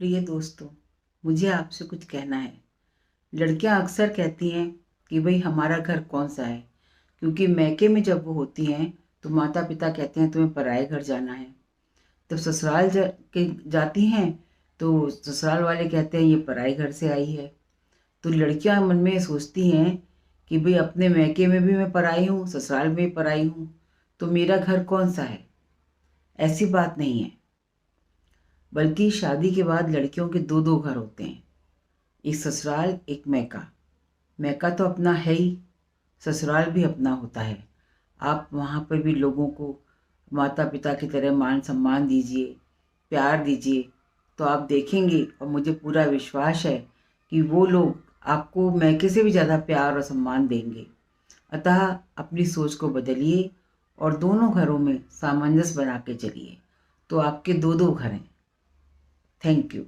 प्रिय दोस्तों, मुझे आपसे कुछ कहना है। लड़कियां अक्सर कहती हैं कि भाई हमारा घर कौन सा है, क्योंकि मैके में जब वो होती हैं तो माता पिता कहते हैं तुम्हें पराए घर जाना है। तो ससुराल जाती हैं तो ससुराल वाले कहते हैं ये पराए घर से आई है। तो लड़कियां मन में सोचती हैं कि भाई अपने मैके में भी मैं पराई हूँ, ससुराल में भी पराई हूँ, तो मेरा घर कौन सा है। ऐसी बात नहीं है, बल्कि शादी के बाद लड़कियों के दो दो घर होते हैं, एक ससुराल एक मैका। मैका तो अपना है ही, ससुराल भी अपना होता है। आप वहाँ पर भी लोगों को माता पिता की तरह मान सम्मान दीजिए, प्यार दीजिए, तो आप देखेंगे और मुझे पूरा विश्वास है कि वो लोग आपको मैके से भी ज़्यादा प्यार और सम्मान देंगे। अतः अपनी सोच को बदलिए और दोनों घरों में सामंजस्य बना के चलिए, तो आपके दो दो घर हैं। Thank you.